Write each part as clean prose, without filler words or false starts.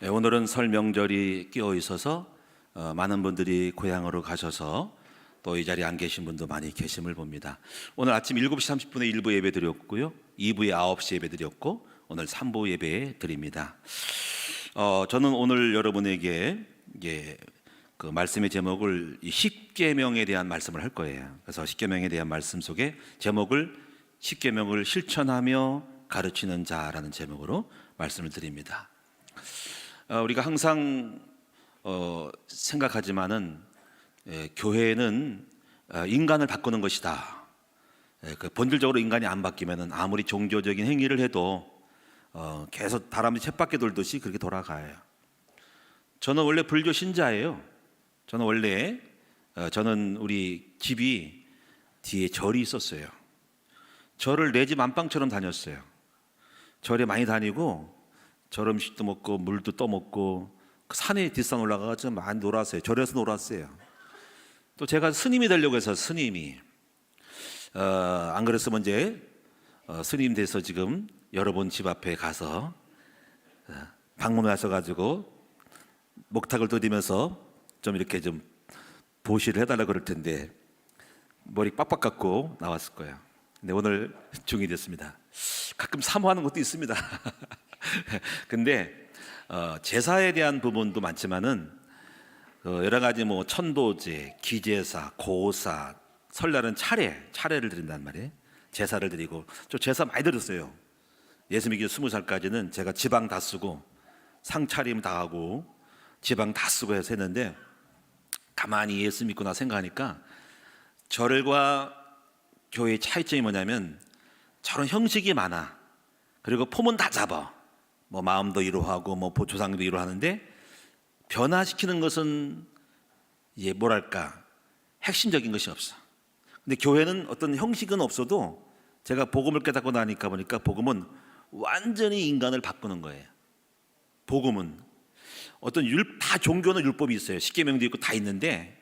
오늘은 설 명절이 끼어 있어서 많은 분들이 고향으로 가셔서 또 이 자리에 안 계신 분도 많이 계심을 봅니다. 오늘 아침 7시 30분에 1부 예배 드렸고요, 2부에 9시 예배 드렸고 오늘 3부 예배 드립니다. 저는 오늘 여러분에게 그 말씀의 제목을 이 십계명에 대한 말씀을 할 거예요. 그래서 십계명에 대한 말씀 속에 제목을 십계명을 실천하며 가르치는 자라는 제목으로 말씀을 드립니다. 우리가 항상 생각하지만은 교회는 인간을 바꾸는 것이다. 그 본질적으로 인간이 안 바뀌면은 아무리 종교적인 행위를 해도 계속 다람쥐 쳇바퀴 돌듯이 그렇게 돌아가요. 저는 원래 불교 신자예요. 저는 우리 집이 뒤에 절이 있었어요. 절을 내 집 안방처럼 다녔어요. 절에 많이 다니고 절 음식도 먹고 물도 떠먹고 산에 뒷산 올라가서 많이 놀았어요. 절에서 놀았어요. 또 제가 스님이 되려고 해서 스님이 안 그랬으면 이제 스님 돼서 지금 여러분 집 앞에 가서 방문하셔가지고 목탁을 두드리면서 좀 이렇게 좀 보시를 해달라고 그럴 텐데 머리 빡빡 깎고 나왔을 거예요. 근데 오늘 중이 됐습니다. 가끔 사모하는 것도 있습니다. 근데 제사에 대한 부분도 많지만은 여러 가지 뭐 천도제, 기제사, 고사, 설날은 차례를 드린단 말이에요. 제사를 드리고 저 제사 많이 드렸어요. 예수 믿기 20살까지는 제가 지방 다 쓰고 상차림 다 하고 지방 다 쓰고 해서 했는데 가만히 예수 믿고 나 생각하니까 절과 교회의 차이점이 뭐냐면 저런 형식이 많아. 그리고 폼은 다 잡아. 뭐 마음도 이루하고 뭐 조상도 이루하는데 변화시키는 것은 뭐랄까 핵심적인 것이 없어. 근데 교회는 어떤 형식은 없어도 제가 복음을 깨닫고 나니까 보니까 복음은 완전히 인간을 바꾸는 거예요. 복음은 어떤 다 종교는 율법이 있어요. 십계명도 있고 다 있는데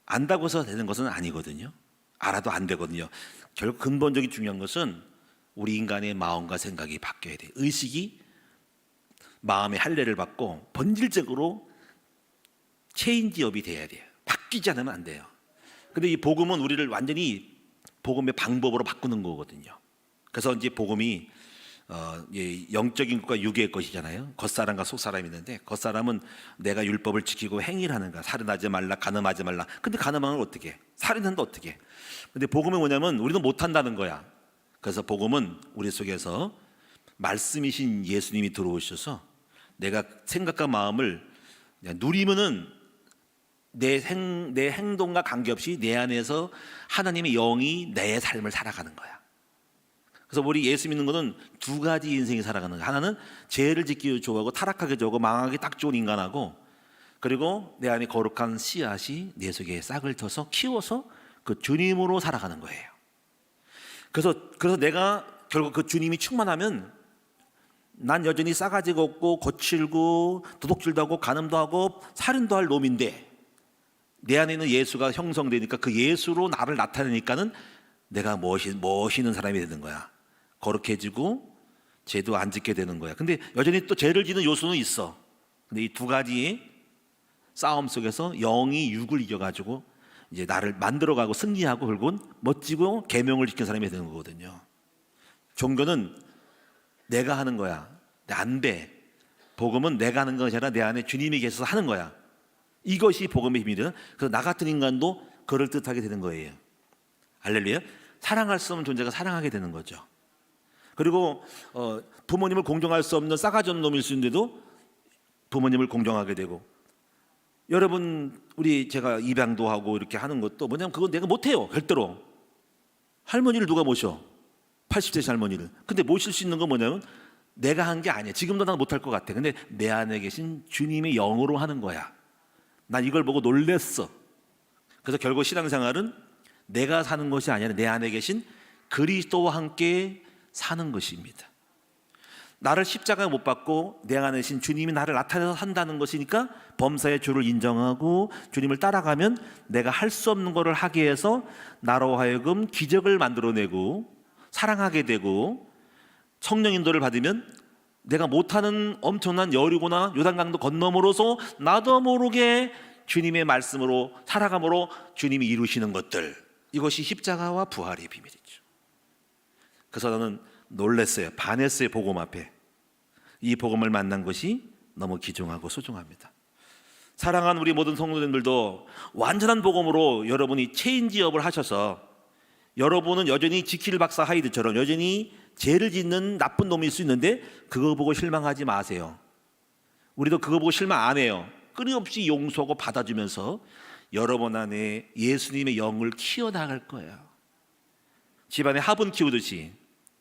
안다고 해서 되는 것은 아니거든요. 알아도 안 되거든요. 결국 근본적인 중요한 것은 우리 인간의 마음과 생각이 바뀌어야 돼요. 의식이 마음의 할례를 받고 본질적으로 체인지업이 돼야 돼요. 바뀌지 않으면 안 돼요. 근데 이 복음은 우리를 완전히 복음의 방법으로 바꾸는 거거든요. 그래서 이제 복음이 영적인 것과 육의 것이잖아요. 겉사람과 속사람이 있는데 겉사람은 내가 율법을 지키고 행위를 하는가, 살인하지 말라, 간음하지 말라. 근데 간음하는 걸 어떻게 해? 살인한다 어떻게 해? 근데 복음은 뭐냐면 우리는 못한다는 거야. 그래서 복음은 우리 속에서 말씀이신 예수님이 들어오셔서 내가 생각과 마음을 누리면은 내 행동과 관계없이 내 안에서 하나님의 영이 내 삶을 살아가는 거야. 그래서 우리 예수 믿는 것은 두 가지 인생이 살아가는 거야. 하나는 죄를 짓기 좋아하고 타락하기 좋아하고 망하기 딱 좋은 인간하고, 그리고 내 안에 거룩한 씨앗이 내 속에 싹을 터서 키워서 그 주님으로 살아가는 거예요. 그래서 내가 결국 그 주님이 충만하면 난 여전히 싸가지가 없고 거칠고 도둑질도 하고 간음도 하고 살인도 할 놈인데 내 안에 있는 예수가 형성되니까 그 예수로 나를 나타내니까는 내가 멋있는 사람이 되는 거야. 거룩해지고 죄도 안 짓게 되는 거야. 근데 여전히 또 죄를 짓는 요소는 있어. 근데 이 두 가지 싸움 속에서 영이 육을 이겨가지고 이제 나를 만들어가고 승리하고 결국은 멋지고 계명을 지키는 사람이 되는 거거든요. 종교는 내가 하는 거야. 안 돼. 복음은 내가 하는 것이 아니라 내 안에 주님이 계셔서 하는 거야. 이것이 복음의 힘이거든. 그래서 나 같은 인간도 그럴듯하게 되는 거예요. 할렐루야. 사랑할 수 없는 존재가 사랑하게 되는 거죠. 그리고 부모님을 공경할 수 없는 싸가지 없는 놈일 수 있는데도 부모님을 공경하게 되고, 여러분 제가 입양도 하고 이렇게 하는 것도 뭐냐면 그건 내가 못해요. 절대로. 할머니를 누가 모셔? 80세 할머니를. 근데 모실 수 있는 건 뭐냐면 내가 한 게 아니야. 지금도 난 못할 것 같아. 근데 내 안에 계신 주님의 영으로 하는 거야. 난 이걸 보고 놀랬어. 그래서 결국 신앙생활은 내가 사는 것이 아니라 내 안에 계신 그리스도와 함께 사는 것입니다. 나를 십자가에 못 박고 내 안에 계신 주님이 나를 나타내서 산다는 것이니까 범사의 주를 인정하고 주님을 따라가면 내가 할 수 없는 것을 하게 해서 나로 하여금 기적을 만들어내고 사랑하게 되고 성령 인도를 받으면 내가 못하는 엄청난 여리고나 요단강도 건너므로서 나도 모르게 주님의 말씀으로 살아감으로 주님이 이루시는 것들, 이것이 십자가와 부활의 비밀이죠. 그래서 저는 놀랐어요. 반했어요. 복음 앞에. 이 복음을 만난 것이 너무 귀중하고 소중합니다. 사랑하는 우리 모든 성도님들도 완전한 복음으로 여러분이 체인지업을 하셔서 여러분은 여전히 지킬 박사 하이드처럼 여전히 죄를 짓는 나쁜 놈일 수 있는데 그거 보고 실망하지 마세요. 우리도 그거 보고 실망 안 해요. 끊임없이 용서하고 받아주면서 여러분 안에 예수님의 영을 키워나갈 거예요. 집안에 화분 키우듯이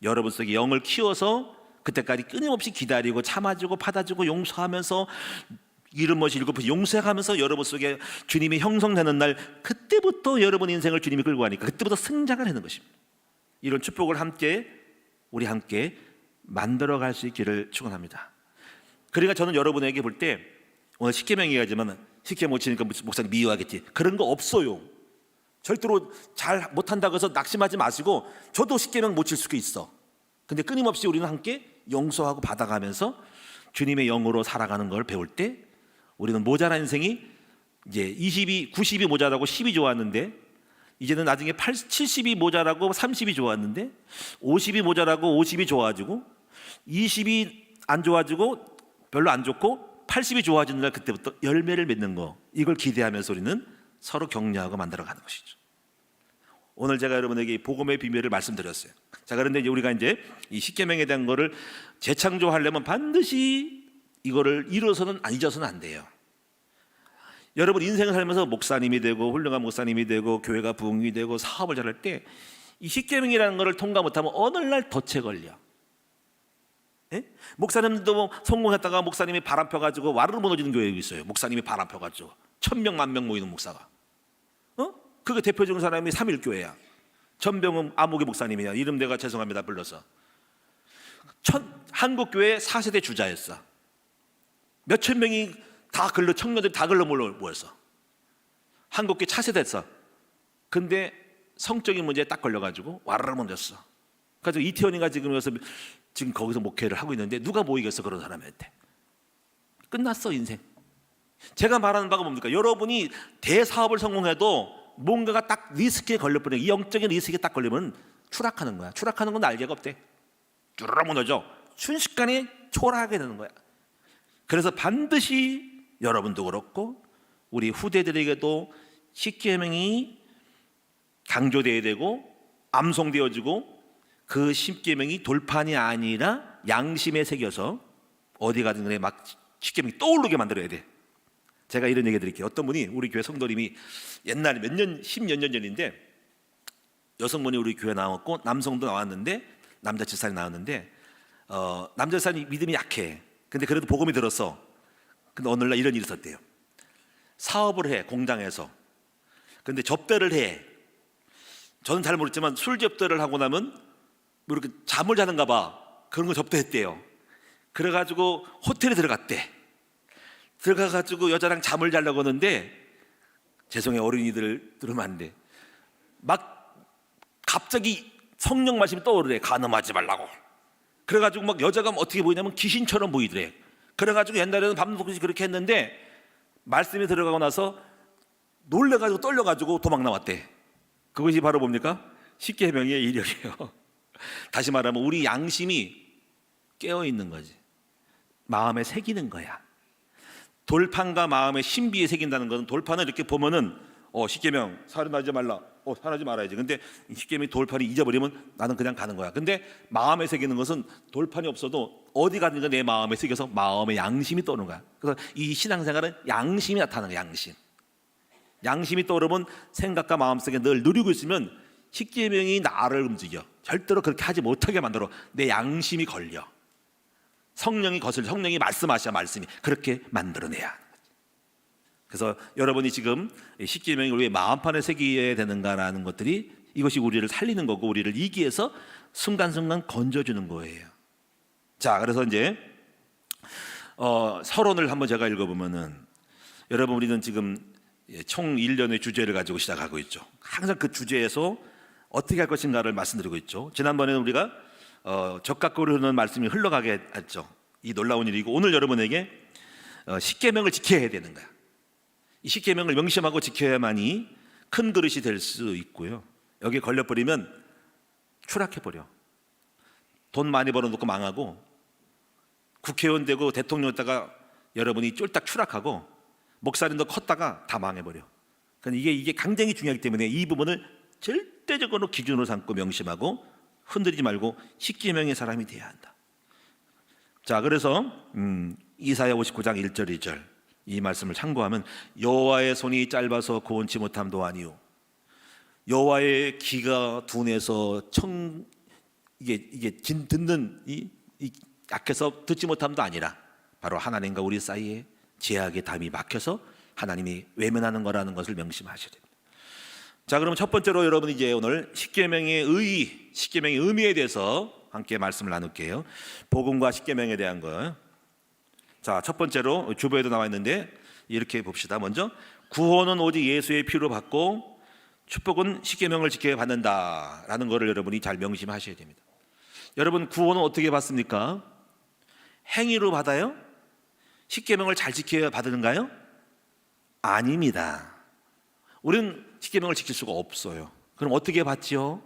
여러분 속에 영을 키워서 그때까지 끊임없이 기다리고 참아주고 받아주고 용서하면서 이름 멋이 일곱 용서해가면서 여러분 속에 주님이 형성되는 날, 그때부터 여러분 인생을 주님이 끌고 가니까 그때부터 승자가 되는 것입니다. 이런 축복을 우리 함께 만들어갈 수 있기를 축원합니다. 그러니까 저는 여러분에게 볼 때 오늘 십계명 얘기하지만 십계명 못 치니까 목사님 미워하겠지, 그런 거 없어요. 절대로 잘 못한다고 해서 낙심하지 마시고, 저도 십계명 못 칠 수가 있어. 근데 끊임없이 우리는 함께 용서하고 받아가면서 주님의 영으로 살아가는 걸 배울 때 우리는 모자란 인생이 이제 90이 모자라고 10이 좋았는데 이제는 나중에 70이 모자라고 30이 좋았는데 50이 모자라고 50이 좋아지고 20이 안 좋아지고 별로 안 좋고 80이 좋아지는 날, 그때부터 열매를 맺는 거, 이걸 기대하면서 우리는 서로 격려하고 만들어가는 것이죠. 오늘 제가 여러분에게 이 복음의 비밀을 말씀드렸어요. 자, 그런데 이제 우리가 이제 이 십계명에 대한 거를 재창조하려면 반드시 이거를 잊어서는 안 돼요. 여러분 인생을 살면서 목사님이 되고 훌륭한 목사님이 되고 교회가 부흥이 되고 사업을 잘할 때 이 십계명이라는 거를 통과 못하면 어느 날 덫에 걸려. 예? 목사님도 뭐 성공했다가 목사님이 바람 펴가지고 와르르 무너지는 교회가 있어요. 목사님이 바람 펴가지고 1000명 10,000명 모이는 목사가. 그게 대표적인 사람이 삼일교회야. 전병훈 아무개 목사님이야. 이름 내가 죄송합니다 불러서. 한국교회 4세대 주자였어. 몇천 명이 다 글로, 청년들이 다 글로 모였어. 한국교회 차세됐어. 근데 성적인 문제에 딱 걸려가지고 와르르 무너졌어. 그래서 이태원이가 지금 거기서 목회를 하고 있는데 누가 모이겠어 그런 사람한테. 끝났어 인생. 제가 말하는 바가 뭡니까? 여러분이 대사업을 성공해도 뭔가가 딱 리스크에 걸려버려. 이 영적인 리스크에 딱 걸리면 추락하는 거야. 추락하는 건 날개가 없대. 쭈르르 무너져. 순식간에 초라하게 되는 거야. 그래서 반드시 여러분도 그렇고 우리 후대들에게도 십계명이 강조되어야 되고 암송되어지고, 그 십계명이 돌판이 아니라 양심에 새겨서 어디 가든 간에 막 십계명이 떠오르게 만들어야 돼. 제가 이런 얘기 드릴게요. 어떤 분이, 우리 교회 성도님이 옛날에 십몇 년 전인데 여성분이 우리 교회 나왔고 남성도 나왔는데, 남자 집사님 나왔는데 남자 집사님이 믿음이 약해. 근데 그래도 복음이 들었어. 근데 어느 날 이런 일이 있었대요. 사업을 해, 공장에서. 근데 접대를 해. 저는 잘 모르지만 술 접대를 하고 나면 뭐 이렇게 잠을 자는가 봐. 그런 거 접대했대요. 그래가지고 호텔에 들어갔대. 들어가가지고 여자랑 잠을 자려고 하는데, 죄송해요 어린이들 들으면 안 돼, 막 갑자기 성령 말씀이 떠오르래. 간음하지 말라고. 그래가지고 막 여자가 어떻게 보이냐면 귀신처럼 보이더래. 그래가지고 옛날에는 밤새서 그렇게 했는데 말씀이 들어가고 나서 놀래가지고 떨려가지고 도망 나왔대. 그것이 바로 뭡니까? 십계명의 이력이에요. 다시 말하면 우리 양심이 깨어있는 거지. 마음에 새기는 거야. 돌판과 마음의 신비에 새긴다는 것은, 돌판을 이렇게 보면은 십계명 살인하지 말라, 살하지 말아야지. 근데 십계명이 돌판이 잊어버리면 나는 그냥 가는 거야. 근데 마음에 새기는 것은 돌판이 없어도 어디 가든가 내 마음에 새겨서 마음의 양심이 떠오르는 거야. 그래서 이 신앙생활은 양심이 나타나는 거야. 양심이 떠오르면 생각과 마음속에 늘 누리고 있으면 십계명이 나를 움직여. 절대로 그렇게 하지 못하게 만들어. 내 양심이 걸려. 성령이 말씀하셔. 말씀이 그렇게 만들어내야. 그래서 여러분이 지금 십계명을 왜 마음판에 새겨야 되는가라는 것들이, 이것이 우리를 살리는 거고 우리를 이기기 위해서 순간순간 건져주는 거예요. 자, 그래서 이제 서론을 한번 제가 읽어보면은, 여러분 우리는 지금 총 1년의 주제를 가지고 시작하고 있죠. 항상 그 주제에서 어떻게 할 것인가를 말씀드리고 있죠. 지난번에는 우리가 적각으로 흐르는 말씀이 흘러가게 했죠. 이 놀라운 일이고, 오늘 여러분에게 십계명을 지켜야 되는 거야. 이 십계명을 명심하고 지켜야만이 큰 그릇이 될 수 있고요. 여기에 걸려버리면 추락해버려. 돈 많이 벌어놓고 망하고, 국회의원 되고 대통령 되다가 여러분이 쫄딱 추락하고, 목사님도 컸다가 다 망해버려. 그러니까 이게 굉장히 중요하기 때문에 이 부분을 절대적으로 기준으로 삼고 명심하고 흔들리지 말고 십계명의 사람이 돼야 한다. 자, 그래서 이사야 59장 1절 2절 이 말씀을 참고하면, 여호와의 손이 짧아서 구원치 못함도 아니요, 여호와의 귀가 둔해서 이게 듣는 이 약해서 듣지 못함도 아니라, 바로 하나님과 우리 사이에 제약의 담이 막혀서 하나님이 외면하는 거라는 것을 명심하셔야 됩니다. 자, 그러면 첫 번째로 여러분 이제 오늘 십계명의 의미에 대해서 함께 말씀을 나눌게요. 복음과 십계명에 대한 거. 자, 첫 번째로 주보에도 나와 있는데 이렇게 봅시다. 먼저, 구원은 오직 예수의 피로 받고 축복은 십계명을 지켜야 받는다라는 것을 여러분이 잘 명심하셔야 됩니다. 여러분, 구원은 어떻게 받습니까? 행위로 받아요? 십계명을 잘 지켜야 받는가요? 아닙니다. 우리는 십계명을 지킬 수가 없어요. 그럼 어떻게 받지요?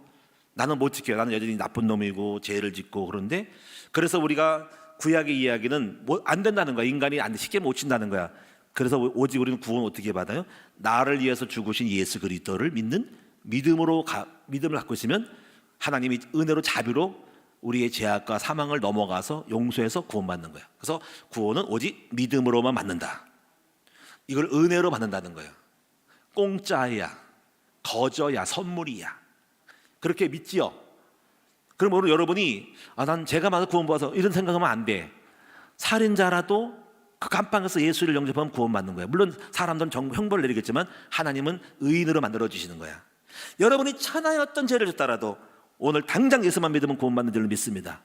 나는 못 지켜요. 나는 여전히 나쁜 놈이고 죄를 짓고. 그런데 그래서 우리가 구약의 이야기는 안 된다는 거야. 인간이 십계명 못 친다는 거야. 그래서 오직 우리는 구원 어떻게 받아요? 나를 위해서 죽으신 예수 그리스도를 믿는 믿음을 갖고 있으면 하나님이 은혜로 자비로 우리의 죄악과 사망을 넘어가서 용서해서 구원받는 거야. 그래서 구원은 오직 믿음으로만 받는다. 이걸 은혜로 받는다는 거예요. 공짜야, 거저야, 선물이야. 그렇게 믿지요. 그럼 오늘 여러분이 난 죄가 많아서 구원받아서 이런 생각하면 안 돼. 살인자라도 그 감방에서 예수를 영접하면 구원받는 거야. 물론 사람들은 형벌을 내리겠지만 하나님은 의인으로 만들어 주시는 거야. 여러분이 천하의 어떤 죄를 졌더라도 오늘 당장 예수만 믿으면 구원받는 줄로 믿습니다.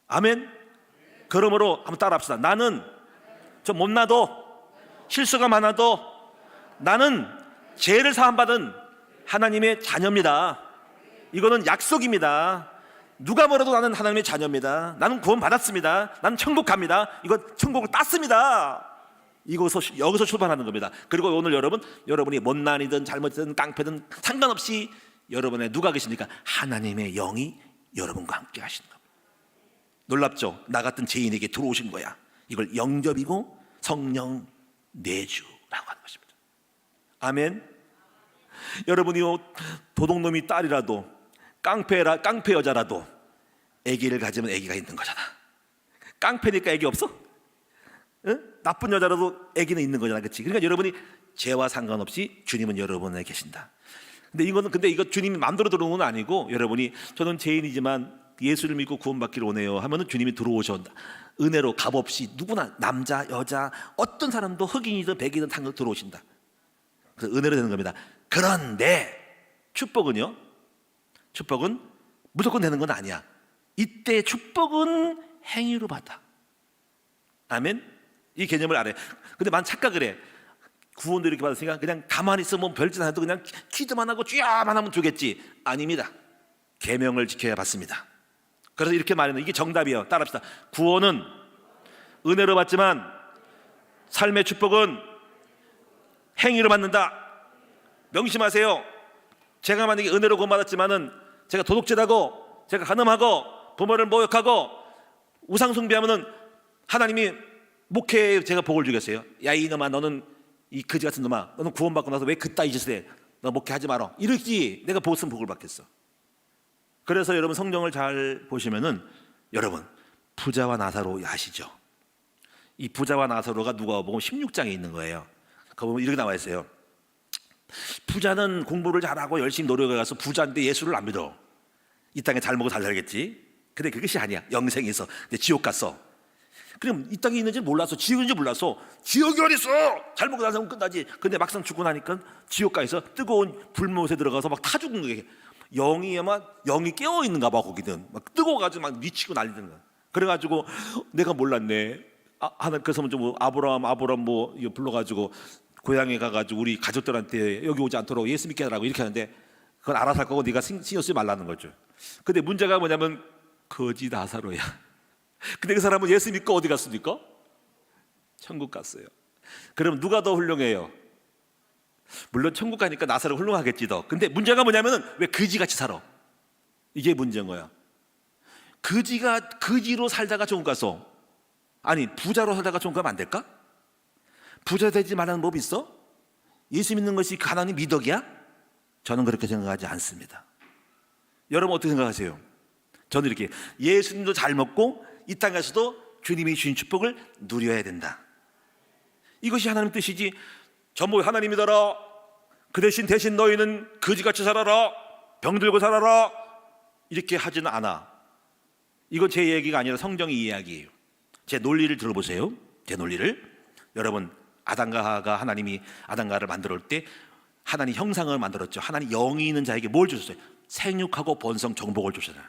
아멘. 그러므로 한번 따라합시다. 나는 좀 못나도 실수가 많아도 나는 죄를 사함받은 하나님의 자녀입니다. 이거는 약속입니다. 누가 뭐라도 나는 하나님의 자녀입니다. 나는 구원받았습니다. 나는 천국 갑니다. 이거 천국을 땄습니다. 여기서 출발하는 겁니다. 그리고 오늘 여러분이 못난이든 잘못이든 깡패든 상관없이 여러분의 누가 계십니까? 하나님의 영이 여러분과 함께 하시는 겁니다. 놀랍죠? 나 같은 죄인에게 들어오신 거야. 이걸 영접이고 성령 내주라고 하는 것입니다. 아멘. 여러분이요, 도둑놈이 딸이라도 깡패 여자라도 아기를 가지면 아기가 있는 거잖아. 깡패니까 아기 없어? 응? 나쁜 여자라도 아기는 있는 거잖아, 그렇지? 그러니까 여러분이 죄와 상관없이 주님은 여러분에 계신다. 근데 이거 주님이 마음대로 들어오는 건 아니고, 여러분이 저는 죄인이지만 예수를 믿고 구원받기를 원해요 하면은 주님이 들어오셔온다. 은혜로 값없이 누구나 남자 여자 어떤 사람도 흑인이든 백인이든 다 들어오신다. 그래서 은혜로 되는 겁니다. 그런데 축복은 무조건 되는 건 아니야. 이때 축복은 행위로 받아. 아멘. 이 개념을 알아요. 근데 만 착각을 해. 구원도 이렇게 받았으니까 그냥 가만히 있으면 별짓 안 해도 그냥 기도만 하고 쥐야만 하면 주겠지. 아닙니다. 계명을 지켜야 받습니다. 그래서 이렇게 말하는 이게 정답이에요. 따라합시다. 구원은 은혜로 받지만 삶의 축복은 행위로 받는다. 명심하세요. 제가 만약에 은혜로 구원받았지만은 제가 도둑질하고 제가 간음하고 부모를 모욕하고 우상 숭배하면은 하나님이 목회에 제가 복을 주겠어요? 야, 이놈아, 너는 이 거지 같은 놈아, 너는 구원받고 나서 왜 그따위 짓을 해? 너 목회하지 마라. 이러지. 내가 복은 복을 받겠어. 그래서 여러분 성경을 잘 보시면은 여러분 부자와 나사로 아시죠? 이 부자와 나사로가 누가 보면 16장에 있는 거예요. 거기 보면 이렇게 나와 있어요. 부자는 공부를 잘하고 열심히 노력해 가서 부자인데 예수를 안 믿어. 이 땅에 잘 먹고 잘 살겠지. 근데 그것이 아니야. 영생이 있어. 근데 지옥 갔어. 그럼 이 땅에 있는지 몰랐어. 지옥 있는지 몰랐어. 지옥이 어딨어? 잘 먹고 잘 살면 끝나지. 근데 막상 죽고 나니까 지옥가에서 뜨거운 불못에 들어가서 막 타 죽은 거예요. 영이 깨어 있는가 봐. 거기는 막 뜨거워가지고 막 미치고 난리는 거야. 그래가지고 내가 몰랐네. 하나 그래서 뭐 아브라함 뭐 이거 불러가지고 고향에 가가지고 우리 가족들한테 여기 오지 않도록 예수 믿게 하라고 이렇게 하는데 그건 알아서 할 거고 네가 신경 쓰지 말라는 거죠. 근데 문제가 뭐냐면 거지 나사로야. 근데 그 사람은 예수 믿고 어디 갔습니까? 천국 갔어요. 그럼 누가 더 훌륭해요? 물론 천국 가니까 나사로 훌륭하겠지 더. 근데 문제가 뭐냐면은 왜 거지같이 살아? 이게 문제인 거야. 거지가 거지로 살다가 천국 가서, 아니 부자로 살다가 천국 가면 안 될까? 부자 되지 말라는 법이 있어? 예수 믿는 것이 가난이 미덕이야? 저는 그렇게 생각하지 않습니다. 여러분 어떻게 생각하세요? 저는 이렇게, 예수님도 잘 먹고 이 땅에서도 주님이 주신 축복을 누려야 된다. 이것이 하나님 뜻이지, 전부 하나님이더라, 그 대신 너희는 거지같이 살아라, 병들고 살아라, 이렇게 하지는 않아. 이건 제 얘기가 아니라 성경의 이야기예요. 제 논리를 들어보세요. 제 논리를. 여러분, 아담과 하와가 하나님이 아담과 하와를 만들었을 때 하나님 형상을 만들었죠. 하나님 영이 있는 자에게 뭘 주셨어요? 생육하고 번성 정복을 주셨잖아요.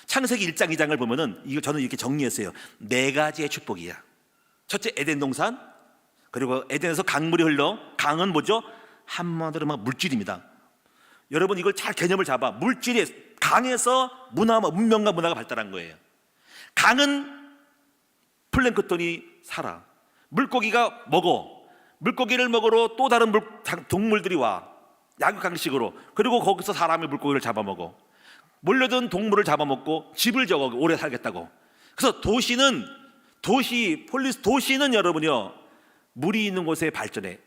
창세기 1장 2장을 보면은, 이거 저는 이렇게 정리했어요. 4가지의 축복이야. 첫째, 에덴 동산. 그리고 에덴에서 강물이 흘러. 강은 뭐죠? 한마디로 막 물질입니다. 여러분 이걸 잘 개념을 잡아. 물질이, 강에서 문명과 문화가 발달한 거예요. 강은 플랭크톤이 살아. 물고기가 먹어. 물고기를 먹으러 또 다른 동물들이 와. 약육강식으로. 그리고 거기서 사람이 물고기를 잡아먹어. 몰려든 동물을 잡아먹고 집을 지어 오래 살겠다고. 그래서 도시는 여러분요, 물이 있는 곳에 발전해.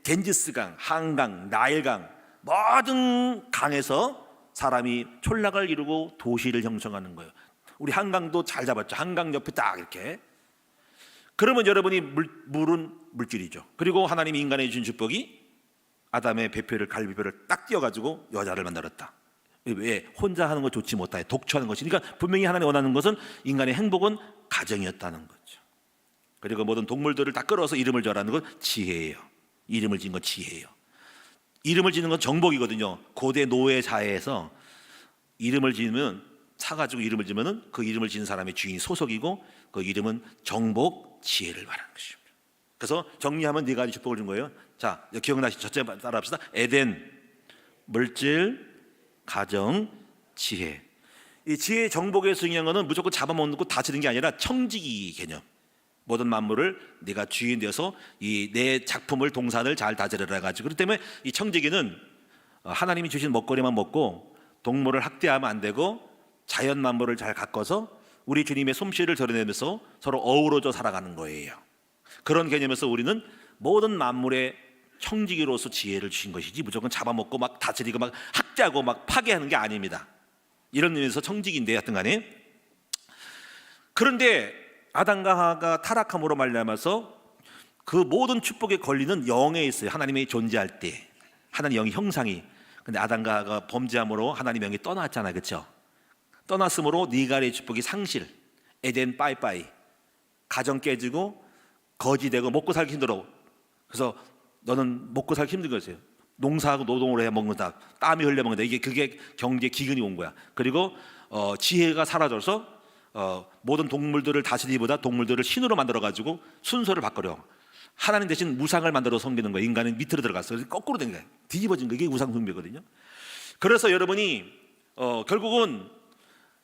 겐지스강, 한강, 나일강, 모든 강에서 사람이 촌락을 이루고 도시를 형성하는 거예요. 우리 한강도 잘 잡았죠. 한강 옆에 딱 이렇게. 그러면 여러분이 물은 물질이죠. 그리고 하나님이 인간에 주신 축복이 아담의 배표를, 갈비뼈를 딱 띄어가지고 여자를 만들었다. 왜? 혼자 하는 거 좋지 못하게 독초하는 것이. 그러니까 분명히 하나님이 원하는 것은 인간의 행복은 가정이었다는 거죠. 그리고 모든 동물들을 다 끌어서 이름을 지어라는 건 지혜예요. 이름을 지은 건 지혜예요. 이름을 지는 건 정복이거든요. 고대 노예 사회에서 이름을 지으면, 사가지고 이름을 지으면은 그 이름을 지은 사람의 주인이 소속이고, 그 이름은 정복, 지혜를 말하는 것입니다. 그래서 정리하면 4가지 축복을 준 거예요. 자, 기억나시죠? 첫째 따라합시다. 에덴, 물질, 가정, 지혜. 이 지혜 정복의 중요한 거는 무조건 잡아먹고 다스리는 게 아니라 청지기 개념. 모든 만물을 네가 주인 되어서 이 내 작품을, 동산을 잘 다스려라 가지고. 그렇기 때문에 이 청지기는 하나님이 주신 먹거리만 먹고 동물을 학대하면 안 되고 자연 만물을 잘 가꿔서 우리 주님의 솜씨를 드러내면서 서로 어우러져 살아가는 거예요. 그런 개념에서 우리는 모든 만물의 청지기로서 지혜를 주신 것이지 무조건 잡아먹고 막 다스리고 막 학대하고 막 파괴하는 게 아닙니다. 이런 의미에서 청지기인데, 하여튼 간에. 그런데 아담과 하와가 타락함으로 말미암아서 그 모든 축복의 권리는 영에 있어요. 하나님이 존재할 때 하나님 영의 형상이. 근데 아담과 하와가 범죄함으로 하나님 영이 떠났잖아요. 그렇죠? 떠났으므로 4가지의 축복이 상실. 에덴 빠이빠이. 가정 깨지고 거지되고 먹고 살기 힘들어. 그래서 너는 먹고 살기 힘든 거였어요. 농사하고 노동을 해 먹는다. 땀이 흘려 먹는다. 그게 경제 기근이 온 거야. 그리고 지혜가 사라져서 모든 동물들을 다스리기보다 동물들을 신으로 만들어가지고 순서를 바꾸려. 하나님 대신 우상을 만들어 섬기는 거예요. 인간은 밑으로 들어갔어. 그래서 거꾸로 된 거예요. 뒤집어진 거. 이게 우상 숭배거든요. 그래서 여러분이 결국은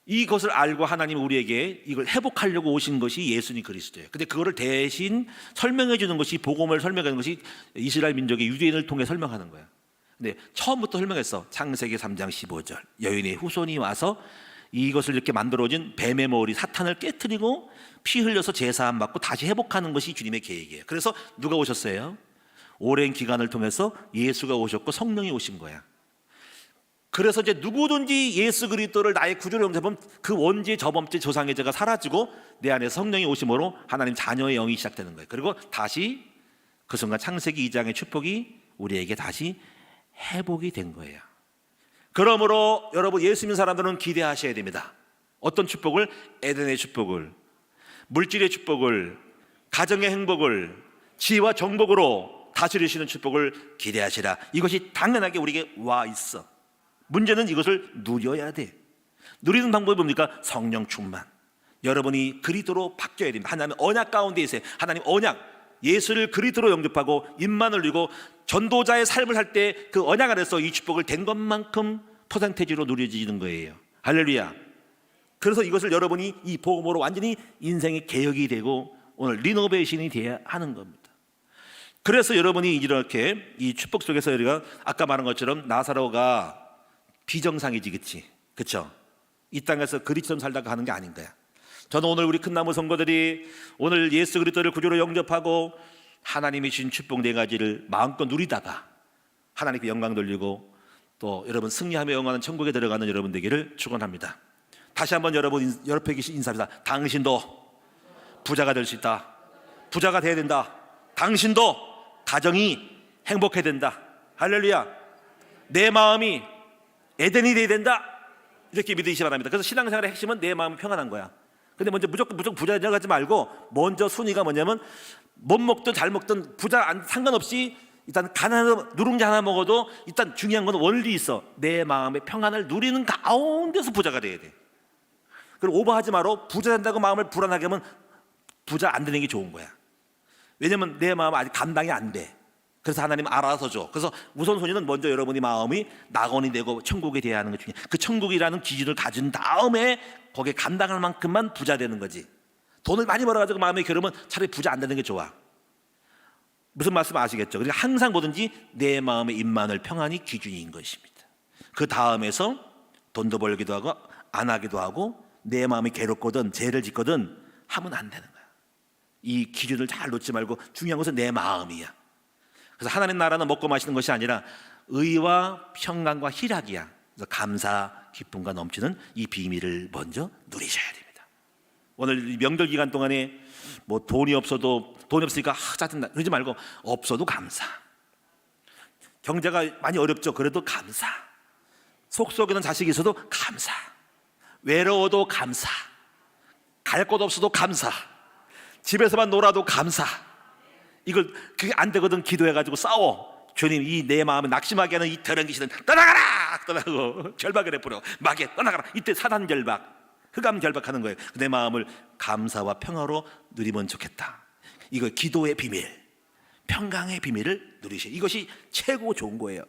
이것을 알고 하나님 우리에게 이걸 회복하려고 오신 것이 예수님 그리스도예요. 근데 그거를 대신 설명해 주는 것이, 복음을 설명하는 것이 이스라엘 민족의 유대인을 통해 설명하는 거예요. 근데 처음부터 설명했어. 창세기 3장 15절. 여인의 후손이 와서 이것을 이렇게 만들어진 뱀의 머리 사탄을 깨트리고 피 흘려서 제사함 받고 다시 회복하는 것이 주님의 계획이에요. 그래서 누가 오셨어요? 오랜 기간을 통해서 예수가 오셨고 성령이 오신 거야. 그래서 이제 누구든지 예수 그리스도를 나의 구주로 영접하면 그 원죄, 저범죄, 조상의 죄가 사라지고 내 안에 성령이 오심으로 하나님 자녀의 영이 시작되는 거예요. 그리고 다시 그 순간 창세기 2장의 축복이 우리에게 다시 회복이 된 거예요. 그러므로 여러분, 예수 믿는 사람들은 기대하셔야 됩니다. 어떤 축복을? 에덴의 축복을, 물질의 축복을, 가정의 행복을, 지혜와 정복으로 다스리시는 축복을 기대하시라. 이것이 당연하게 우리에게 와 있어. 문제는 이것을 누려야 돼. 누리는 방법이 뭡니까? 성령 충만. 여러분이 그리스도로 바뀌어야 됩니다. 하나님 언약 가운데 있어요. 하나님 언약, 예수를 그리스도로 영접하고 입만 올리고 전도자의 삶을 할 때 그 언약 안에서 이 축복을 된 것만큼 퍼센테지로 누려지는 거예요. 할렐루야. 그래서 이것을 여러분이 이 복음으로 완전히 인생의 개혁이 되고 오늘 리노베이션이 돼야 하는 겁니다. 그래서 여러분이 이렇게 이 축복 속에서 우리가 아까 말한 것처럼 나사로가 비정상이지, 그렇죠? 이 땅에서 그리처럼 살다가 하는 게 아닌 거야. 저는 오늘 우리 큰나무 성도들이 오늘 예수 그리스도를 구주로 영접하고 하나님이 주신 축복 네 가지를 마음껏 누리다가 하나님께 영광 돌리고 또 여러분 승리하며 영원한 천국에 들어가는 여러분 되기를 축원합니다. 다시 한번 여러분 옆에 계신 인사합니다. 당신도 부자가 될 수 있다. 부자가 돼야 된다. 당신도 가정이 행복해야 된다. 할렐루야. 내 마음이 에덴이 돼야 된다. 이렇게 믿으시기 바랍니다. 그래서 신앙생활의 핵심은 내 마음이 평안한 거야. 근데 먼저 무조건 부자 되어가지 말고 먼저 순위가 뭐냐면 못 먹든 잘 먹든 부자 상관없이 일단 가난한 누룽지 하나 먹어도 일단 중요한 건 원리 있어. 내 마음의 평안을 누리는 가운데서 부자가 돼야 돼. 그리고 오버하지 마라. 부자 된다고 마음을 불안하게 하면 부자 안 되는 게 좋은 거야. 왜냐면 내 마음은 아직 감당이 안 돼. 그래서 하나님 알아서 줘. 그래서 우선순위는 먼저 여러분이 마음이 낙원이 되고 천국이 돼야 하는 것 중에 그 천국이라는 기준을 가진 다음에 거기에 감당할 만큼만 부자 되는 거지. 돈을 많이 벌어가지고 마음에 겨루면 차라리 부자 안 되는 게 좋아. 무슨 말씀 아시겠죠? 그러니까 항상 뭐든지 내 마음의 임만을 평안이 기준인 것입니다. 그 다음에서 돈도 벌기도 하고 안 하기도 하고 내 마음이 괴롭거든 죄를 짓거든 하면 안 되는 거야. 이 기준을 잘 놓지 말고 중요한 것은 내 마음이야. 그래서 하나님 나라는 먹고 마시는 것이 아니라 의와 평강과 희락이야. 그래서 감사, 기쁨과 넘치는 이 비밀을 먼저 누리셔야 됩니다. 오늘 명절 기간 동안에 뭐 돈이 없으니까 짜증나 그러지 말고 없어도 감사. 경제가 많이 어렵죠. 그래도 감사. 속속이는 자식이 있어도 감사. 외로워도 감사. 갈 곳 없어도 감사. 집에서만 놀아도 감사. 이걸 그게 안 되거든 기도해가지고 싸워. 주님 이 내 마음을 낙심하게 하는 이 더러운 귀신은 떠나가라! 떠나고 결박을 해버려. 마귀 떠나가라. 이때 사단 결박, 흑암 결박하는 거예요. 내 마음을 감사와 평화로 누리면 좋겠다. 이거 기도의 비밀, 평강의 비밀을 누리셔. 이것이 최고 좋은 거예요.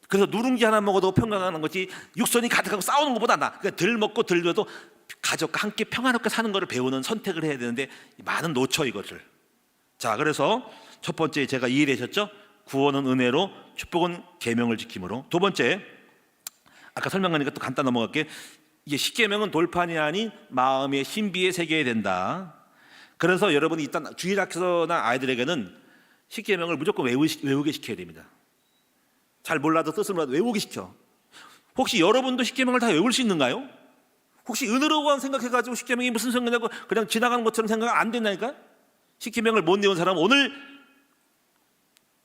그래서 누룽지 하나 먹어도 평강하는 것이 육선이 가득하고 싸우는 것보다 나. 그러니까 덜 먹고 덜 줘도 가족과 함께 평화롭게 사는 것을 배우는 선택을 해야 되는데 많은 놓쳐 이것을. 자, 그래서 첫 번째 제가 이해되셨죠? 구원은 은혜로, 축복은 계명을 지킴으로. 두 번째, 아까 설명하니까 또 간단 넘어갈게. 이게 십계명은 돌판이 아닌 마음의 신비에 새겨야 된다. 그래서 여러분이 일단 주일학교나 아이들에게는 십계명을 무조건 외우게 시켜야 됩니다. 잘 몰라도 뜻을 몰라도 외우게 시켜. 혹시 여러분도 십계명을 다 외울 수 있는가요? 혹시 은혜로만 생각해가지고 십계명이 무슨 생각이냐고 그냥 지나가는 것처럼 생각 안 된다니까? 십계명을 못 외운 사람은 오늘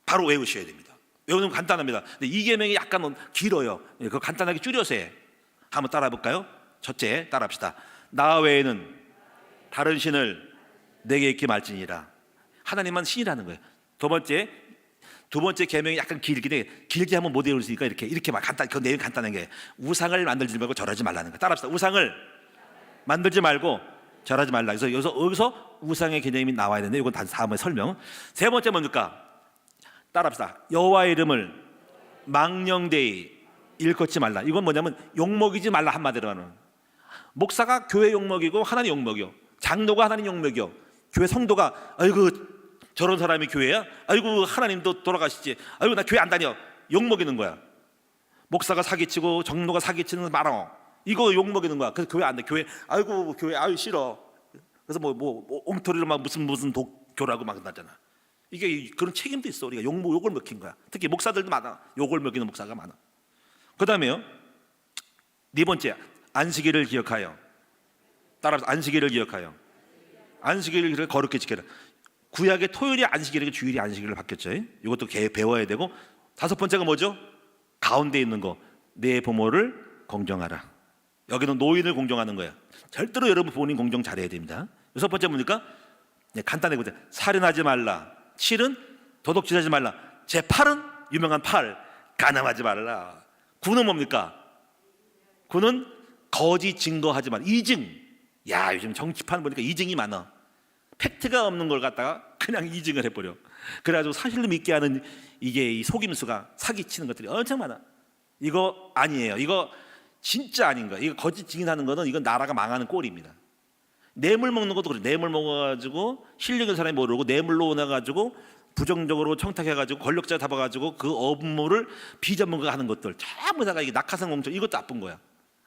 바로 외우셔야 됩니다. 외우는 건 간단합니다. 근데 이 계명이 약간 길어요. 그거 간단하게 줄여서 해. 한번 따라 볼까요? 첫째, 따라합시다. 나 외에는 다른 신을 내게 있게 말지니라. 하나님만 신이라는 거예요. 두 번째 계명이 약간 길긴 해. 길게 하면 못 외우니까 이렇게 막 그 내용 간단한 게 우상을 만들지 말고 절하지 말라는 거예요. 따라합시다. 우상을 만들지 말고 절하지 말라. 그래서 여기서 우상의 개념이 나와야 되는데 이건 다음에 설명. 세 번째 뭡니까? 따라합시다. 여호와의 이름을 망령되이 일컫지 말라. 이건 뭐냐면 욕먹이지 말라. 한마디로 하는 목사가 교회 욕먹이고 하나님 욕먹여. 장로가 하나님 욕먹여. 교회 성도가 아이고 저런 사람이 교회야? 아이고 하나님도 돌아가시지. 아이고 나 교회 안 다녀. 욕먹이는 거야. 목사가 사기치고 장로가 사기치는 말어. 이거 욕먹이는 거야. 그래서 교회 안 돼. 교회 아이고 교회 아유 싫어. 그래서 뭐 엉터리로 막 무슨 독교라고 막 나잖아. 이게 그런 책임도 있어. 우리가 욕을 먹힌 거야. 특히 목사들도 많아. 욕을 먹이는 목사가 많아. 그 다음에요. 네 번째, 안식일을 기억하여. 따라서 안식일을 기억하여. 안식일을 거룩히 지켜라. 구약의 토요일이 안식일이고 주일이 안식일로 바뀌었죠. 이것도 배워야 되고. 다섯 번째가 뭐죠? 가운데 있는 거. 내 부모를 공경하라. 여기는 노인을 공경하는 거야. 절대로 여러분 부모님 공경 잘해야 됩니다. 여섯 번째 뭡니까? 간단하게 보자. 살인하지 말라. 7은 도둑질하지 말라. 제 8은 유명한 8. 간음하지 말라. 9는 뭡니까? 9는 거짓 증거하지 말라. 이증. 야 요즘 정치판 보니까 이증이 많아. 팩트가 없는 걸 갖다가 그냥 이증을 해버려. 그래가지고 사실로 믿게 하는 이게 이 속임수가 사기치는 것들이 엄청 많아. 이거 아니에요. 이거 진짜 아닌 거야. 이거 거짓 증인하는 거는 이건 나라가 망하는 꼴입니다. 뇌물 먹는 것도 그래. 뇌물 먹어가지고 실력인 사람이 모르고 뇌물로 나가지고 부정적으로 청탁해가지고 권력자 잡아가지고 그 업무를 비전문가가 하는 것들 전부 다가 이게 낙하산 공천, 이것도 나쁜 거야.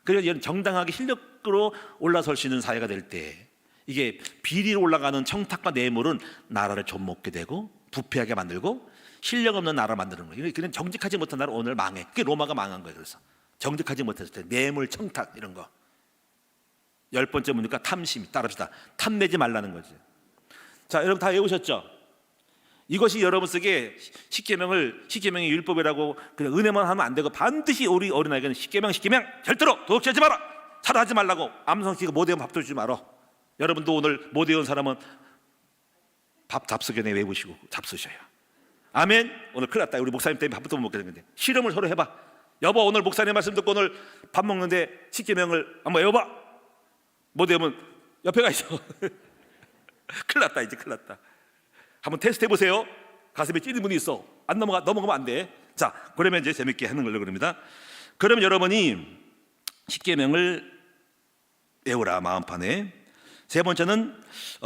그래서 정당하게 실력으로 올라설 수 있는 사회가 될 때 이게 비리로 올라가는 청탁과 뇌물은 나라를 좀먹게 되고 부패하게 만들고 실력 없는 나라 만드는 거예요. 그냥 정직하지 못한 나라 오늘 망해. 그게 로마가 망한 거예요. 그래서 정직하지 못했을 때 뇌물, 청탁 이런 거. 10번째 뭡니까? 탐심. 따릅시다. 탐내지 말라는 거지. 자, 여러분 다 외우셨죠? 이것이 여러분 속에 십계명의 율법이라고 그냥 은혜만 하면 안 되고 반드시 우리 어린아이에게는 십계명 절대로 도둑질하지 마라, 살아하지 말라고. 암성씨가 못 외우면 밥도 주지 마라. 여러분도 오늘 못 외운 사람은 밥 잡수견에 외우시고 잡수셔요. 아멘. 오늘 큰일 났다. 우리 목사님 때문에 밥부터 못 먹게 되는데 실험을 서로 해봐. 여보, 오늘 목사님 말씀 듣고 오늘 밥 먹는데 십계명을 한번 외워봐. 못 외우면 옆에 가 있어. 큰일 났다. 이제 큰일 났다. 한번 테스트 해보세요. 가슴에 찌는 분이 있어. 안 넘어가면 안 돼. 자, 그러면 이제 재밌게 하는 걸로 그럽니다. 그러면 여러분이 십계명을 외우라 마음판에. 세 번째는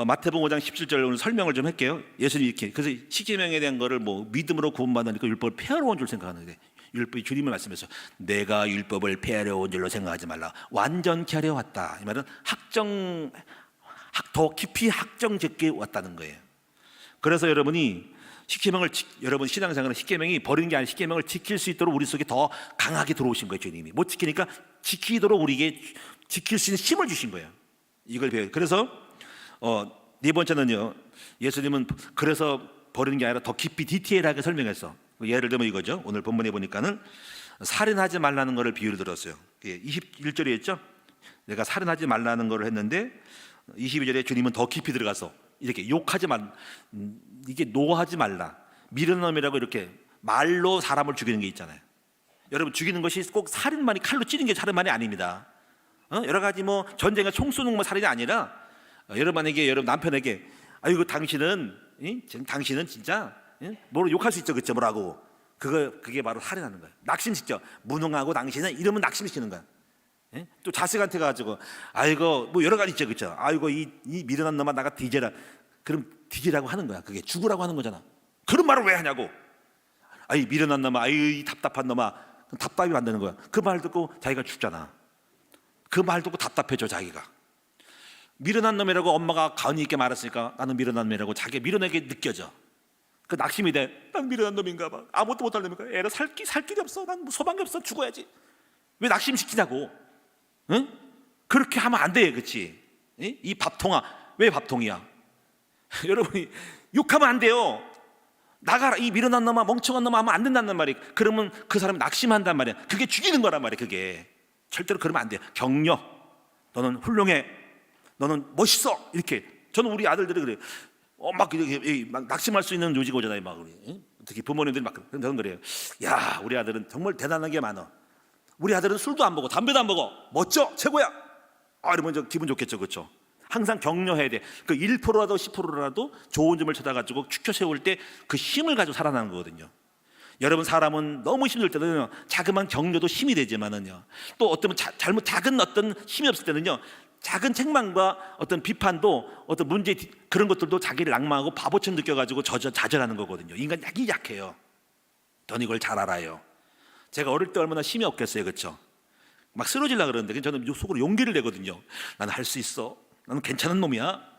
마태복음 5장 17절 오늘 설명을 좀 할게요. 예수님이 이렇게 그래서 십계명에 대한 거를 뭐 믿음으로 구원받으니까 율법을 폐하러 온 줄 생각하는데 율법이 주님을 말씀해서 내가 율법을 폐하려 온 줄로 생각하지 말라. 완전케 하려 왔다. 이 말은 더 깊이 학정짓게 왔다는 거예요. 그래서 여러분이 십계명을 여러분 신앙생활은 십계명이 버리는 게 아니라 십계명을 지킬 수 있도록 우리 속에 더 강하게 들어오신 거예요. 주님이 못 지키니까 지키도록 우리에게 지킬 수 있는 힘을 주신 거예요. 이걸 배워요. 그래서 네 번째는요, 예수님은 그래서 버리는 게 아니라 더 깊이 디테일하게 설명했어. 예를 들면 이거죠. 오늘 본문에 보니까는 살인하지 말라는 거를 비유를 들었어요. 21절에 있죠. 내가 살인하지 말라는 거를 했는데 22절에 주님은 더 깊이 들어가서 이렇게 욕하지 말, 이게 노하지 말라. 미련놈이라고 이렇게 말로 사람을 죽이는 게 있잖아요. 여러분 죽이는 것이 꼭 살인만이, 칼로 찌르는 게 살인만이 아닙니다. 여러 가지 뭐 전쟁에 총 쏘는 것만 살인이 아니라 여러분 만약에 여러분 남편에게 아이고 당신은 진짜 뭐로 욕할 수 있죠, 그렇죠? 뭐라고 그게 바로 살인하는 거예요. 낙심시켜. 무능하고 당신은 이러면 낙심시키는 거야. 또 자식한테 가지고 아이고 뭐 여러 가지 있죠, 그렇죠? 아이고 이 미련한 놈아 나가 뒤져라. 그럼 뒤지라고 하는 거야. 그게 죽으라고 하는 거잖아. 그런 말을 왜 하냐고. 아이 미련한 놈아, 아이 답답한 놈아. 답답이 만드는 거야. 그 말 듣고 자기가 죽잖아. 그 말 듣고 답답해져 자기가. 미련한 놈이라고 엄마가 가은이 있게 말했으니까 나는 미련한 놈이라고 자기가 미련하게 느껴져. 그 낙심이 돼. 난 미련한 놈인가 봐. 아무것도 못할 놈인가. 애를 살 길이 없어. 난 소망이 없어. 죽어야지. 왜 낙심시키냐고. 응? 그렇게 하면 안 돼, 그렇지? 이 밥통아, 왜 밥통이야? 여러분이 욕하면 안 돼요. 나가라, 이 미련한 놈아, 멍청한 놈아 하면 안 된다는 말이. 그러면 그 사람이 낙심한단 말이야. 그게 죽이는 거란 말이야. 그게 절대로 그러면 안 돼. 격려. 너는 훌륭해. 너는 멋있어. 이렇게. 저는 우리 아들들이 그래요. 막 이렇게 막 낙심할 수 있는 요지가 오잖아요. 막 우리 특히 부모님들이 막 저는 그래요. 야, 우리 아들은 정말 대단한 게 많아. 우리 아들은 술도 안 먹어, 담배도 안 먹어. 멋져, 최고야. 이러면 저 기분 좋겠죠, 그렇죠? 항상 격려해야 돼. 그 1%라도 10%라도 좋은 점을 찾아가지고 축켜 세울 때 그 힘을 가지고 살아나는 거거든요. 여러분 사람은 너무 힘들 때는요, 자그마한 격려도 힘이 되지만은요, 또 어떤 잘못 작은 어떤 힘이 없을 때는요, 작은 책망과 어떤 비판도 어떤 문제 그런 것들도 자기를 낙망하고 바보처럼 느껴가지고 좌절하는 거거든요. 인간 약해요. 전 이걸 잘 알아요. 제가 어릴 때 얼마나 힘이 없겠어요, 그렇죠? 막 쓰러지려고 그러는데 저는 속으로 용기를 내거든요. 나는 할 수 있어. 나는 괜찮은 놈이야.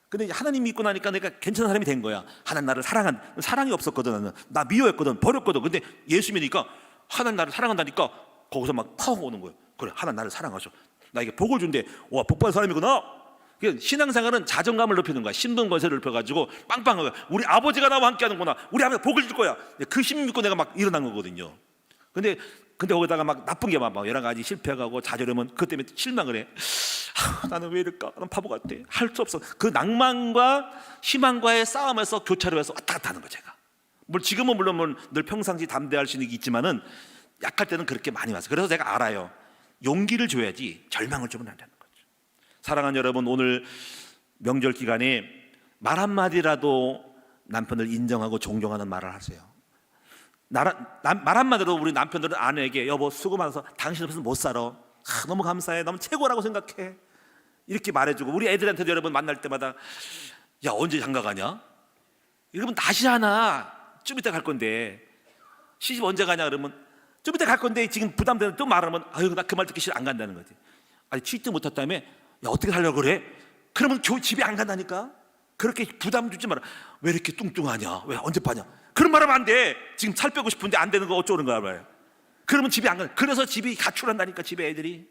근데 하나님 믿고 나니까 내가 괜찮은 사람이 된 거야. 하나님 나를 사랑이 없었거든. 나는 나 미워했거든, 버렸거든. 근데 예수 믿으니까 하나님 나를 사랑한다니까 거기서 막 팍 오는 거예요. 그래, 하나님 나를 사랑하셔. 나에게 복을 준대. 와, 복 받은 사람이구나. 신앙생활은 자존감을 높이는 거야. 신분 권세를 높여가지고 빵빵한 거야. 우리 아버지가 나와 함께하는구나. 우리 아버지가 복을 줄 거야. 그 힘 믿고 내가 막 일어난 거거든요. 근데 거기다가 막 나쁜 게 막 여러 가지 실패하고 좌절하면 그것 때문에 실망을 해. 나는 왜 이럴까? 나는 바보 같아. 할 수 없어. 그 낭만과 희망과의 싸움에서 교차로 해서 왔다 갔다 하는 거 제가. 지금은 물론 늘 평상시 담대할 수 있지만은 약할 때는 그렇게 많이 왔어요. 그래서 제가 알아요. 용기를 줘야지 절망을 주면 안 되는 거죠. 사랑하는 여러분, 오늘 명절 기간에 말 한마디라도 남편을 인정하고 존경하는 말을 하세요. 말 한마디로 우리 남편들은 아내에게 여보 수고 많아서 당신 없어서 못 살아. 너무 감사해, 너무 최고라고 생각해, 이렇게 말해주고, 우리 애들한테도 여러분 만날 때마다 야 언제 장가 가냐? 여러분 다시 하나, 좀 이따 갈 건데 시집 언제 가냐 그러면 좀 이따 갈 건데 지금 부담되는 또 말하면 아유 나 그 말 듣기 싫어, 안 간다는 거지. 아니 취직도 못했다며 야 어떻게 살려고 그래? 그러면 집에 안 간다니까. 그렇게 부담 주지 마라. 왜 이렇게 뚱뚱하냐? 왜 언제 파냐? 그런 말 하면 안 돼. 지금 살 빼고 싶은데 안 되는 거 어쩌는 거야 말이야. 그러면 집에 안 가. 그래서 집이 가출한다니까, 집에 애들이.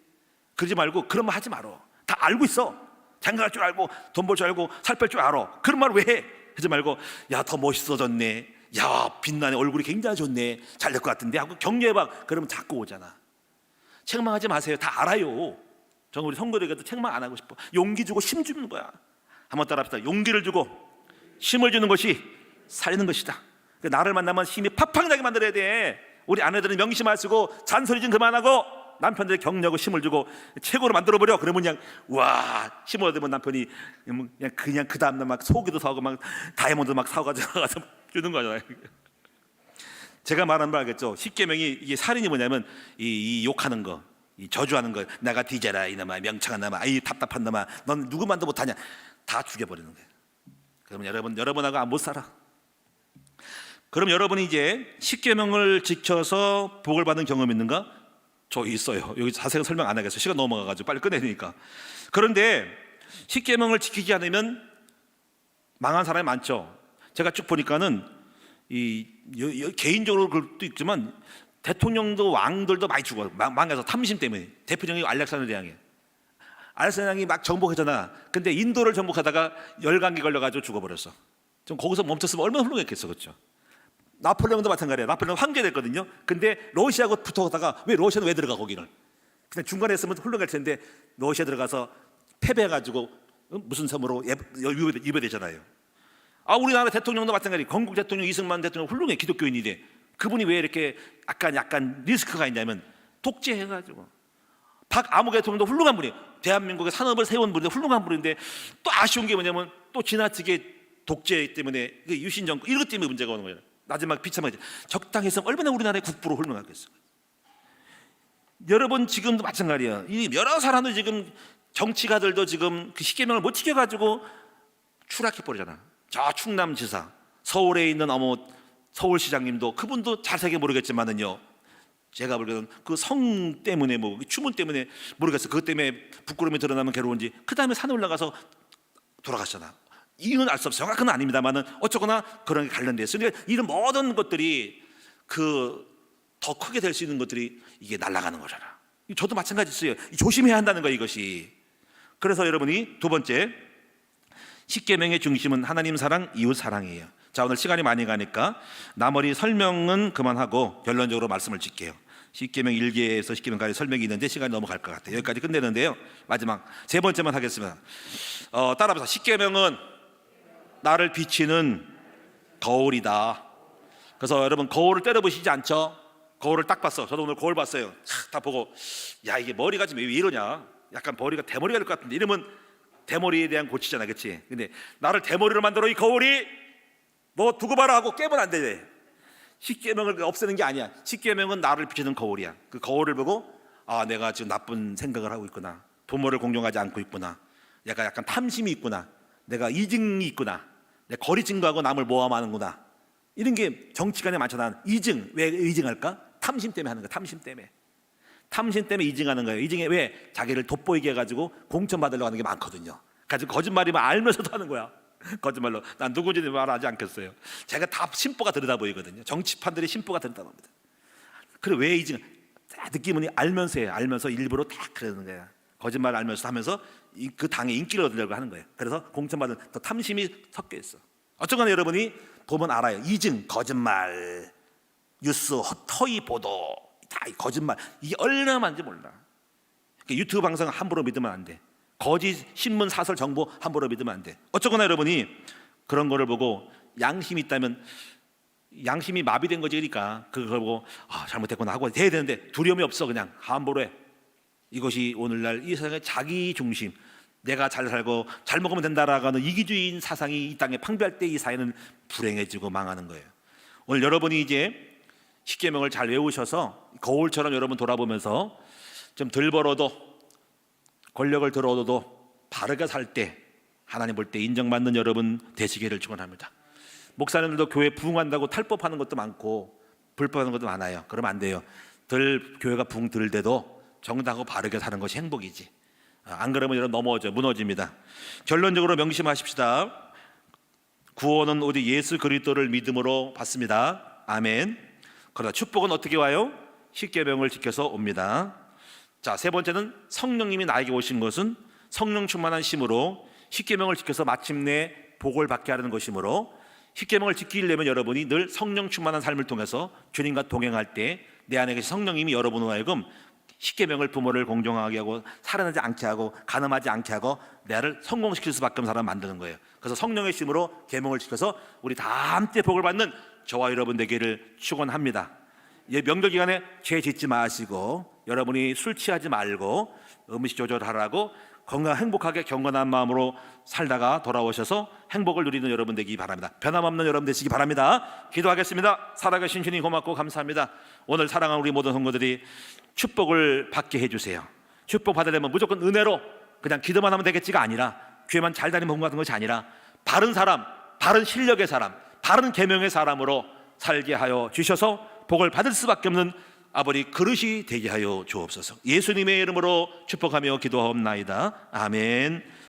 그러지 말고 그런 말 하지 말어. 다 알고 있어. 장가 갈 줄 알고 돈 벌 줄 알고 살 뺄 줄 알아. 그런 말 왜 해? 하지 말고 야 더 멋있어졌네, 야 빛나네, 얼굴이 굉장히 좋네, 잘 될 것 같은데 하고 격려해봐. 그러면 자꾸 오잖아. 책망하지 마세요. 다 알아요. 저 우리 성도들에게도 책망 안 하고 싶어. 용기 주고 힘 주는 거야. 한번 따라합시다. 용기를 주고 힘을 주는 것이 살리는 것이다. 나를 만나면 힘이 팍팍 나게 만들어야 돼. 우리 아내들은 명심 안 쓰고 잔소리 좀 그만하고 남편들 격려하고 힘을 주고 최고로 만들어버려. 그러면 그냥 와 힘을 얻으면 남편이 그냥 그 다음날 막 소고기도 사오고 막 다이아몬드 막 사가지고 가서 주는 거잖아요. 제가 말하는 말 알겠죠? 십계명이 이게 살인이 뭐냐면 이 욕하는 거, 이 저주하는 거, 내가 뒤져라 이놈아, 명창한 놈아, 아이 답답한 놈아, 넌 누구만도 못하냐, 다 죽여버리는 거예요. 그러면 여러분하고 못 살아. 그럼 여러분이 이제 십계명을 지켜서 복을 받은 경험 있는가? 저 있어요. 여기 자세히 설명 안 하겠어요. 시간 넘어가가지고 빨리 끝내야 되니까. 그런데 십계명을 지키지 않으면 망한 사람이 많죠. 제가 쭉 보니까는 개인적으로 그럴 수도 있지만 대통령도 왕들도 많이 죽어요. 망해서 탐심 때문에. 대표적인 알렉산더 대왕이에요. 알렉산더 대왕이 막 정복하잖아. 근데 인도를 정복하다가 열감기 걸려가지고 죽어버렸어. 좀 거기서 멈췄으면 얼마나 훌륭했겠어, 그렇죠? 나폴레옹도 마찬가지예요. 나폴레옹 황제 됐거든요. 근데 러시아하고 붙어다가 왜 러시아는 왜 들어가 거기는? 그냥 중간에 있으면 훌륭할 텐데 러시아 들어가서 패배해가지고 무슨 섬으로 유배되잖아요. 우리나라 대통령도 마찬가지. 건국 대통령 이승만 대통령 훌륭해, 기독교인인데 그분이 왜 이렇게 약간 리스크가 있냐면 독재해가지고. 박아무 대통령도 훌륭한 분이에요. 대한민국의 산업을 세운 분인데 훌륭한 분인데 또 아쉬운 게 뭐냐면 또 지나치게 독재 때문에 유신 정권 이것 때문에 문제가 오는 거예요. 마지막 비참하게 적당히 했으면 얼마나 우리나라의 국부로 훌륭하겠어요. 여러분 지금도 마찬가지야. 이 여러 사람들 지금 정치가들도 지금 그 십계명을 못 지켜가지고 추락해 버리잖아. 저 충남지사, 서울에 있는 서울시장님도 그분도 자세하게 모르겠지만은요. 제가 보기에는 그 성 때문에 추문 때문에 모르겠어. 그것 때문에 부끄러움이 드러나면 괴로운지 그 다음에 산에 올라가서 돌아가셨잖아. 이유는 알 수 없어요. 정확한 건 아닙니다만은 어쩌거나 그런 게 관련돼 있어요. 그러니까 이런 모든 것들이 더 크게 될 수 있는 것들이 이게 날아가는 거잖아. 저도 마찬가지였어요. 조심해야 한다는 거예요, 이것이. 그래서 여러분이 두 번째 십계명의 중심은 하나님 사랑, 이웃 사랑이에요. 자, 오늘 시간이 많이 가니까 나머지 설명은 그만하고 결론적으로 말씀을 짓게요. 십계명 1계에서 십계명까지 설명이 있는데 시간이 넘어갈 것 같아요. 여기까지 끝내는데요. 마지막 세 번째만 하겠습니다. 따라합시다. 십계명은 나를 비치는 거울이다. 그래서 여러분 거울을 때려보시지 않죠? 거울을 딱 봤어. 저도 오늘 거울 봤어요. 다 보고 야 이게 머리가 지금 왜 이러냐, 약간 머리가 대머리가 될 것 같은데, 이러면 대머리에 대한 고치잖아, 그렇지? 근데 나를 대머리로 만들어 이 거울이 너 두고 봐라 하고 깨면 안 돼. 십계명을 없애는 게 아니야. 십계명은 나를 비추는 거울이야. 그 거울을 보고 내가 지금 나쁜 생각을 하고 있구나, 부모를 공경하지 않고 있구나, 약간 탐심이 있구나, 내가 이증이 있구나, 내가 거리 증거하고 남을 모함하는구나. 이런 게 정치관에 많잖아. 이증. 왜 이증할까? 탐심 때문에 하는 거야. 탐심 때문에 이증하는 거예요. 이증에 왜? 자기를 돋보이게 해가지고 공천 받으려고 하는 게 많거든요. 가지고 거짓말이면 알면서도 하는 거야. 거짓말로 난 누구인지 말하지 않겠어요. 제가 다 심보가 들여다 보이거든요. 정치판들의 심보가 들여다 봅니다. 그래 왜 이증? 느낌은 알면서 해요. 알면서 일부러 다 그러는 거야. 거짓말 알면서 하면서 그 당의 인기를 얻으려고 하는 거예요. 그래서 공천받은 더 탐심이 섞여 있어. 어쨌거나 여러분이 보면 알아요. 이증, 거짓말, 뉴스, 허위 보도, 다 거짓말, 이게 얼마나 많은지 몰라. 그러니까 유튜브 방송 함부로 믿으면 안 돼. 거짓 신문, 사설, 정보 함부로 믿으면 안 돼. 어쨌거나 여러분이 그런 거를 보고 양심이 있다면, 양심이 마비된 거지. 그러니까 그걸 보고 잘못했구나 하고 돼야 되는데 두려움이 없어. 그냥 함부로 해. 이것이 오늘날 이 세상의 자기 중심, 내가 잘 살고 잘 먹으면 된다라고 하는 이기주의인 사상이 이 땅에 팡배할 때 이 사회는 불행해지고 망하는 거예요. 오늘 여러분이 이제 십계명을 잘 외우셔서 거울처럼 여러분 돌아보면서 좀 덜 벌어도 권력을 덜 얻어도 바르게 살 때 하나님 볼 때 인정받는 여러분 되시기를 축원합니다. 목사님들도 교회 부흥한다고 탈법하는 것도 많고 불법하는 것도 많아요. 그러면 안 돼요. 교회가 부흥 덜 돼도 정당하고 바르게 사는 것이 행복이지. 안 그러면 여러분 무너집니다. 결론적으로 명심하십시다. 구원은 오직 예수 그리스도를 믿음으로 받습니다. 아멘. 그러나 축복은 어떻게 와요? 십계명을 지켜서 옵니다. 자, 세 번째는 성령님이 나에게 오신 것은 성령 충만한 심으로 십계명을 지켜서 마침내 복을 받게 하려는 것이므로 십계명을 지키려면 여러분이 늘 성령 충만한 삶을 통해서 주님과 동행할 때 내 안에 계신 성령님이 여러분으로 하여금 십계명을 부모를 공경하게 하고 살아나지 않게 하고 간음하지 않게 하고 나를 성공시킬 수밖에 없는 사람 만드는 거예요. 그래서 성령의 심으로 계명을 지켜서 우리 다 함께 복을 받는 저와 여러분 되기를 축원합니다. 명절 기간에 죄 짓지 마시고 여러분이 술 취하지 말고 음식 조절하라고 건강 행복하게 경건한 마음으로 살다가 돌아오셔서 행복을 누리는 여러분 되기 바랍니다. 변함없는 여러분 되시기 바랍니다. 기도하겠습니다. 살아계신 주님 고맙고 감사합니다. 오늘 사랑하는 우리 모든 성도들이 축복을 받게 해주세요. 축복 받으려면 무조건 은혜로 그냥 기도만 하면 되겠지가 아니라 교회만 잘 다니면 복 같은 것이 아니라 바른 사람, 바른 실력의 사람, 바른 계명의 사람으로 살게 하여 주셔서 복을 받을 수밖에 없는 아버지 그릇이 되게 하여 주옵소서. 예수님의 이름으로 축복하며 기도하옵나이다. 아멘.